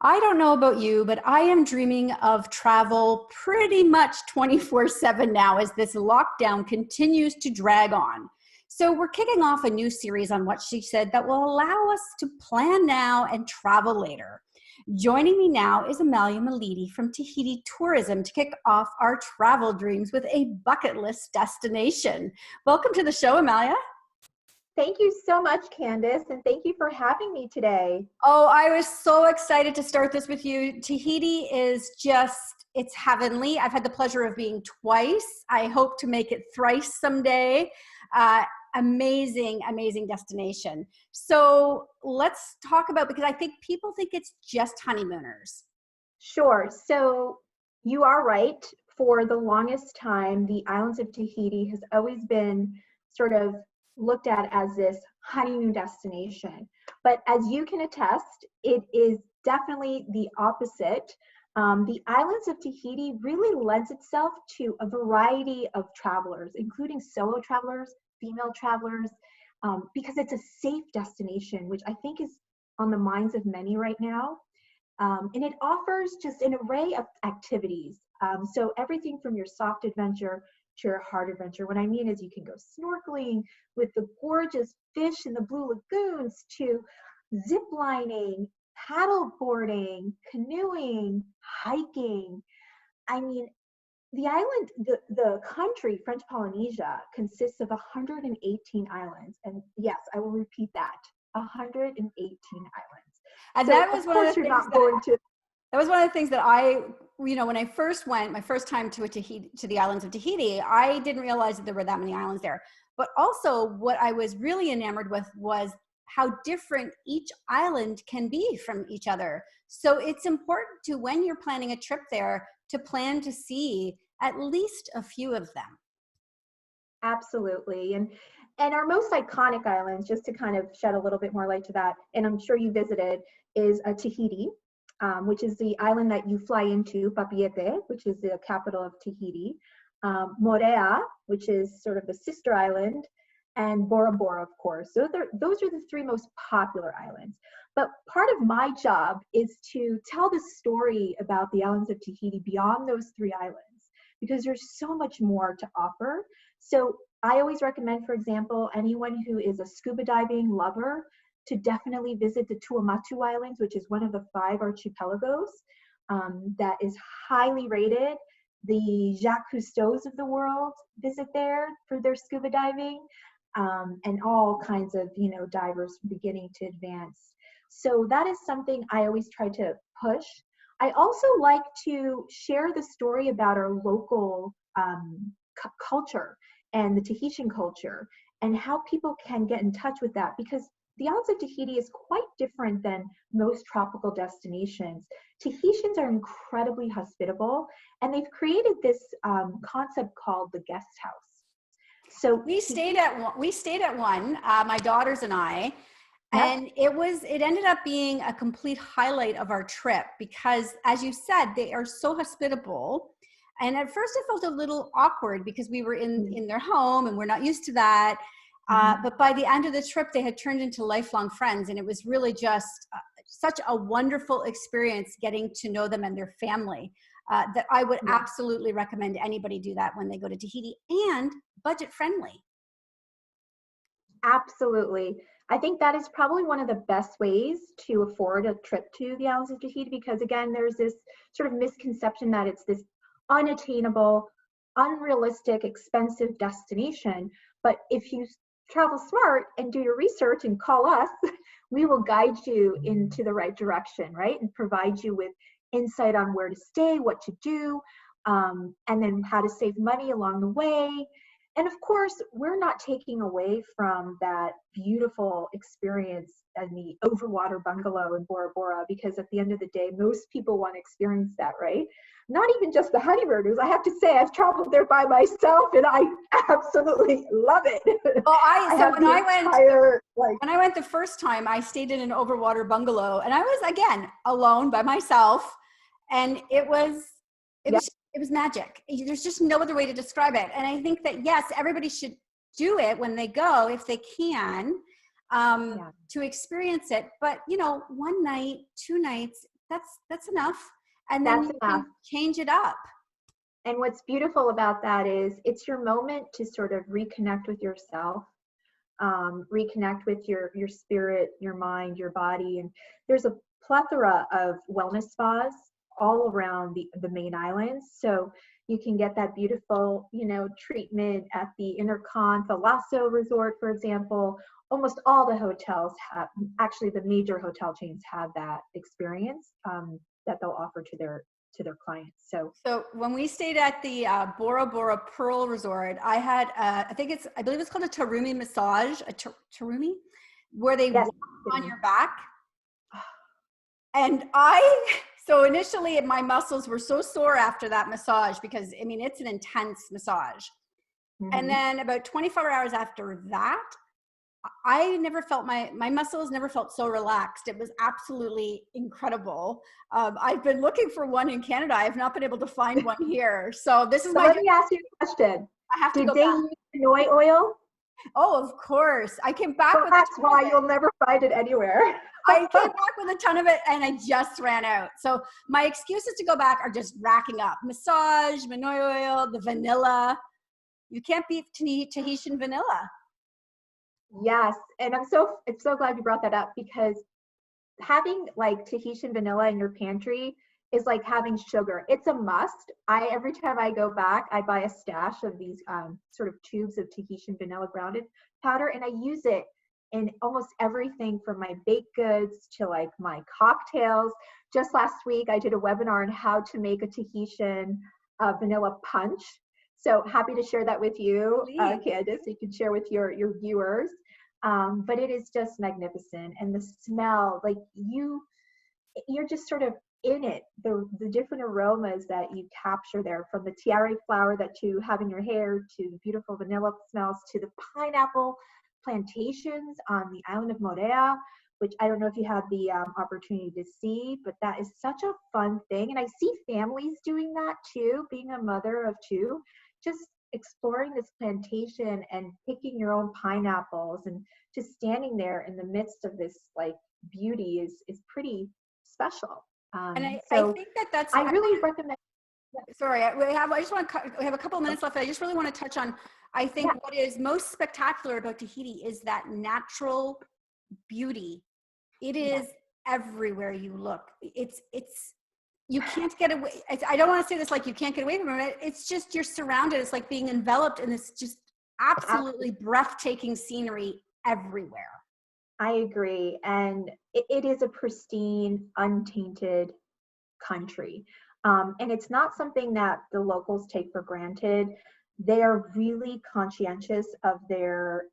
I don't know about you, but I am dreaming of travel pretty much 24/7 now as this lockdown continues to drag on. So, we're kicking off a new series on What She Said that will allow us to plan now and travel later. Joining me now is Amalia Malidi from Tahiti-Tourisme to kick off our travel dreams with a bucket list destination. Welcome to the show, Amalia. Thank you so much, Candace, and thank you for having me today. Oh, I was so excited to start this with you. Tahiti is it's heavenly. I've had the pleasure of being twice. I hope to make it thrice someday. Amazing, amazing destination. So let's talk about, because I think people think it's just honeymooners. Sure. So you are right. For the longest time, the islands of Tahiti has always been sort of looked at as this honeymoon destination. But as you can attest, it is definitely the opposite. The islands of Tahiti really lends itself to a variety of travelers, including solo travelers, female travelers, because it's a safe destination, which I think is on the minds of many right now. And it offers just an array of activities. So everything from your soft adventure to your hard adventure. What I mean is you can go snorkeling with the gorgeous fish in the blue lagoons, to zip lining, paddle boarding, canoeing, hiking. I mean, the island, the country, French Polynesia, consists of 118 islands. And yes, I will repeat that, 118 islands. And so that was of one of course the you're things not going to. That was one of the things that when I first went, my first time to the islands of Tahiti, I didn't realize that there were that many islands there. But also what I was really enamored with was how different each island can be from each other. So it's important to, when you're planning a trip there, to plan to see at least a few of them. Absolutely. And our most iconic islands, just to kind of shed a little bit more light to that, and I'm sure you visited, is Tahiti, which is the island that you fly into, Papeete, which is the capital of Tahiti, Moorea, which is sort of the sister island, and Bora Bora, of course. So those are the three most popular islands. But part of my job is to tell the story about the islands of Tahiti beyond those three islands, because there's so much more to offer. So I always recommend, for example, anyone who is a scuba diving lover to definitely visit the Tuamotu Islands, which is one of the 5 archipelagos that is highly rated. The Jacques Cousteaus of the world visit there for their scuba diving, and all kinds of, divers from beginning to advanced. So that is something I always try to push. I also like to share the story about our local culture and the Tahitian culture, and how people can get in touch with that, because the islands of Tahiti is quite different than most tropical destinations. Tahitians are incredibly hospitable, and they've created this concept called the guest house. So we stayed at one, my daughters and I, and it ended up being a complete highlight of our trip, because, as you said, they are so hospitable. And at first it felt a little awkward because we were in their home and we're not used to that. But by the end of the trip, they had turned into lifelong friends. And it was really just such a wonderful experience getting to know them and their family, that I would absolutely recommend anybody do that when they go to Tahiti, and budget friendly. Absolutely. I think that is probably one of the best ways to afford a trip to the islands of Tahiti, because again, there's this sort of misconception that it's this unattainable, unrealistic, expensive destination. But if you travel smart and do your research and call us, we will guide you into the right direction, right? And provide you with insight on where to stay, what to do, and then how to save money along the way. And of course, we're not taking away from that beautiful experience in the Overwater Bungalow in Bora Bora, because at the end of the day, most people want to experience that, right? Not even just the honeymooners. I have to say, I've traveled there by myself, and I absolutely love it. Well, when I went the first time, I stayed in an Overwater Bungalow, and I was, again, alone by myself, and it was magic. There's just no other way to describe it. And I think that, yes, everybody should do it when they go, if they can, to experience it. But, 1 night, 2 nights, that's enough. And then That's you enough. can change it up. And what's beautiful about that is it's your moment to sort of reconnect with yourself, reconnect with your spirit, your mind, your body. And there's a plethora of wellness spas all around the main islands. So you can get that beautiful, treatment at the Intercon Thalasso Resort, for example. Almost all the hotels have, actually the major hotel chains have that experience that they'll offer to their clients. So when we stayed at the Bora Pearl Resort, I had, I believe it's called a Tarumi massage, Tarumi, where they yes, walk on your back. And so initially my muscles were so sore after that massage because, I mean, it's an intense massage. mm-hmm. And then about 24 hours after that, I never felt my muscles never felt so relaxed. It was absolutely incredible. I've been looking for one in Canada. I have not been able to find one here. So this is Let me ask you a question. I have to Did go they back. use canoe oil? Oh, of course. I came back Well, with that's why you'll never find it anywhere. I came back with a ton of it and I just ran out. So my excuses to go back are just racking up. Massage, manoi oil, the vanilla. You can't beat Tahitian vanilla. Yes, and I'm so glad you brought that up because having like Tahitian vanilla in your pantry is like having sugar. It's a must. Every time I go back, I buy a stash of these sort of tubes of Tahitian vanilla grounded powder, and I use it in almost everything from my baked goods to like my cocktails. Just last week, I did a webinar on how to make a Tahitian vanilla punch. So happy to share that with you, Candace. You can share with your viewers. But it is just magnificent, and the smell, like you're just sort of in it. The different aromas that you capture there, from the tiare flower that you have in your hair to the beautiful vanilla smells to the pineapple plantations on the island of Morea, which I don't know if you had the opportunity to see, but that is such a fun thing. And I see families doing that too, being a mother of two, just exploring this plantation and picking your own pineapples and just standing there in the midst of this like beauty is pretty special. And I think that's. I really recommend. Sorry, we have a couple of minutes left. I just really want to touch on. I think what is most spectacular about Tahiti is that natural beauty. It is everywhere you look. It's you can't get away. I don't want to say this like you can't get away from it. It's just you're surrounded. It's like being enveloped in this just absolutely breathtaking scenery everywhere. I agree. And it is a pristine, untainted country. And it's not something that the locals take for granted. They are really conscientious of their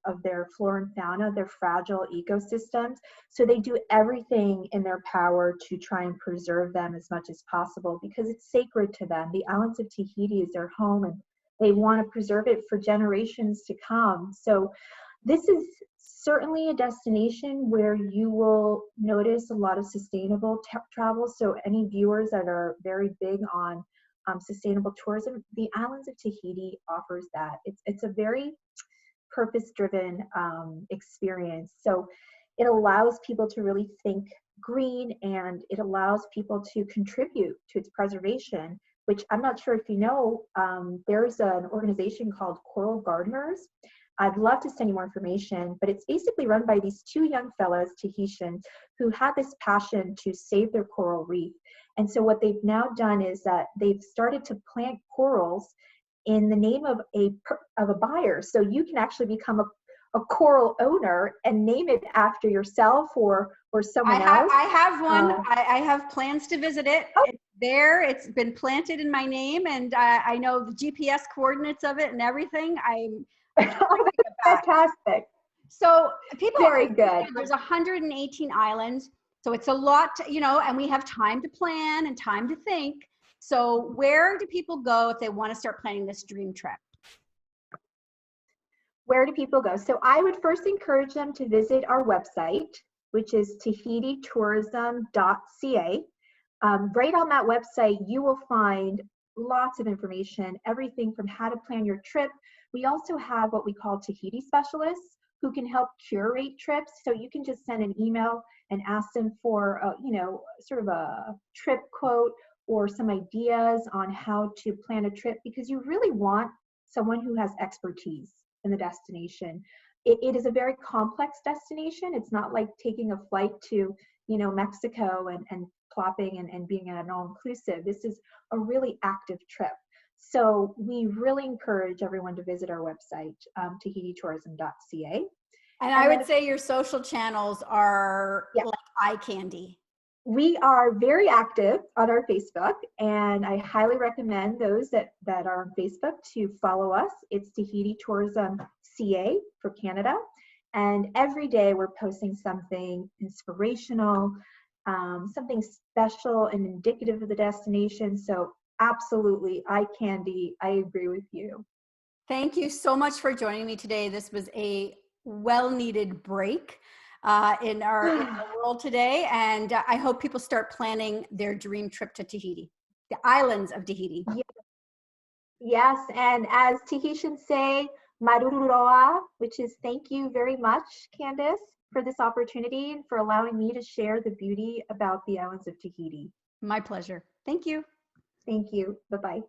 flora and fauna, their fragile ecosystems. So they do everything in their power to try and preserve them as much as possible because it's sacred to them. The Islands of Tahiti is their home, and they want to preserve it for generations to come. So this is certainly a destination where you will notice a lot of sustainable travel. So any viewers that are very big on sustainable tourism, the Islands of Tahiti offers that. It's a very purpose-driven experience. So it allows people to really think green, and it allows people to contribute to its preservation, which I'm not sure if you know, there's an organization called Coral Gardeners. I'd love to send you more information, but it's basically run by these two young fellows, Tahitians, who had this passion to save their coral reef. And so what they've now done is that they've started to plant corals in the name of a buyer. So you can actually become a coral owner and name it after yourself or someone else. I have one. I have plans to visit it. Oh. It's there. It's been planted in my name, and I know the GPS coordinates of it and everything. I'm fantastic. So people very good. There's 118 islands. So it's a lot, and we have time to plan and time to think. So where do people go if they want to start planning this dream trip? Where do people go? So I would first encourage them to visit our website, which is Tahiti-Tourisme.ca. Right on that website, you will find lots of information, everything from how to plan your trip. We also have what we call Tahiti specialists who can help curate trips. So you can just send an email and ask them for, sort of a trip quote or some ideas on how to plan a trip, because you really want someone who has expertise in the destination. It is a very complex destination. It's not like taking a flight to, Mexico and plopping and being at an all-inclusive. This is a really active trip. So we really encourage everyone to visit our website, tahititourism.ca. And I would say your social channels are like eye candy. We are very active on our Facebook, and I highly recommend those that are on Facebook to follow us. It's Tahiti Tourism CA for Canada. And every day we're posting something inspirational, something special and indicative of the destination. So absolutely, eye candy. I agree with you. Thank you so much for joining me today. This was a well-needed break in our world today. And I hope people start planning their dream trip to Tahiti, the islands of Tahiti. Yes, and as Tahitians say, marururoa, which is thank you very much, Candace, for this opportunity and for allowing me to share the beauty about the islands of Tahiti. My pleasure. Thank you. Thank you. Bye-bye.